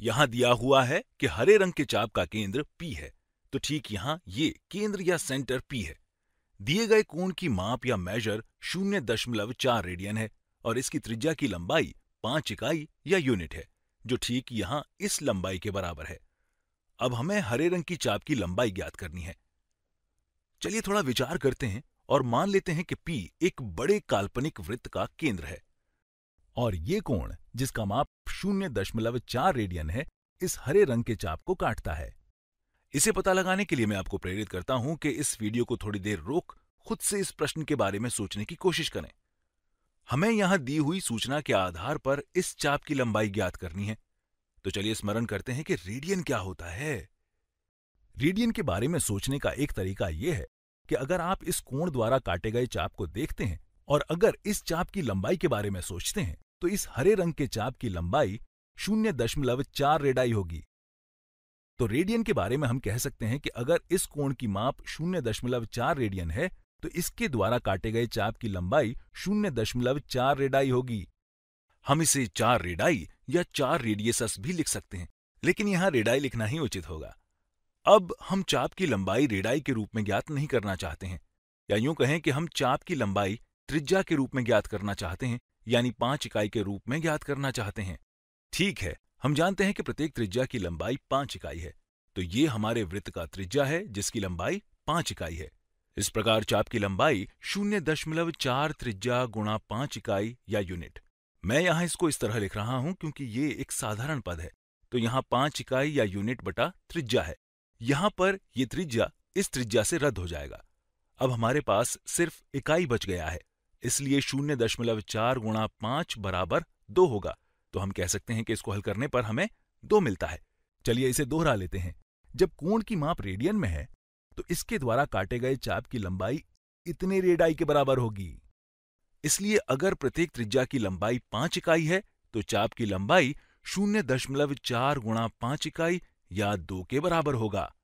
यहां दिया हुआ है कि हरे रंग के चाप का केंद्र P है, तो ठीक यहां ये केंद्र या सेंटर P है। दिए गए कोण की माप या मेजर 0.4 रेडियन है और इसकी त्रिज्या की लंबाई 5 इकाई या यूनिट है, जो ठीक यहां इस लंबाई के बराबर है। अब हमें हरे रंग की चाप की लंबाई ज्ञात करनी है। चलिए थोड़ा विचार करते हैं और मान लेते हैं कि P एक बड़े काल्पनिक वृत्त का केंद्र है और ये कोण जिसका माप 0.4 रेडियन है, इस हरे रंग के चाप को काटता है। इसे पता लगाने के लिए मैं आपको प्रेरित करता हूं कि इस वीडियो को थोड़ी देर रोक खुद से इस प्रश्न के बारे में सोचने की कोशिश करें। हमें यहां दी हुई सूचना के आधार पर इस चाप की लंबाई ज्ञात करनी है। तो चलिए स्मरण करते हैं कि रेडियन क्या होता है। रेडियन के बारे में सोचने का एक तरीका यह है कि अगर आप इस कोण द्वारा काटे गए चाप को देखते हैं और अगर इस चाप की लंबाई के बारे में सोचते हैं, तो इस हरे रंग के चाप की लंबाई 0.4 रेडाई होगी। तो रेडियन के बारे में हम कह सकते हैं कि अगर इस कोण की माप 0.4 रेडियन है, तो इसके द्वारा काटे गए चाप की लंबाई 0.4 रेडाई होगी। हम इसे 4 रेडाई या 4 रेडियसस भी लिख सकते हैं, लेकिन यहां रेडाई लिखना ही उचित होगा। अब हम चाप की लंबाई रेडाई के रूप में ज्ञात नहीं करना चाहते हैं, या यूं कहें कि हम चाप की लंबाई त्रिज्या के रूप में ज्ञात करना चाहते हैं, यानी 5 इकाई के रूप में ज्ञात करना चाहते हैं। ठीक है, हम जानते हैं कि प्रत्येक त्रिज्या की लंबाई 5 इकाई है, तो ये हमारे वृत्त का त्रिज्या है जिसकी लंबाई 5 इकाई है। इस प्रकार चाप की लंबाई 0.4 त्रिज्या गुणा 5 इकाई या यूनिट। मैं यहां इसको इस तरह लिख रहा हूं क्योंकि ये एक साधारण पद है, तो यहां 5 इकाई या यूनिट बटा त्रिज्या है। यहां पर ये त्रिज्या इस त्रिज्या से रद्द हो जाएगा। अब हमारे पास सिर्फ इकाई बच गया है, इसलिए 0.4 गुणा 5 बराबर 2 होगा। तो हम कह सकते हैं कि इसको हल करने पर हमें 2 मिलता है। चलिए इसे दोहरा लेते हैं। जब कोण की माप रेडियन में है, तो इसके द्वारा काटे गए चाप की लंबाई इतने रेडाई के बराबर होगी। इसलिए अगर प्रत्येक त्रिज्या की लंबाई 5 इकाई है, तो चाप की लंबाई 0.4 गुणा 5 इकाई या 2 के बराबर होगा।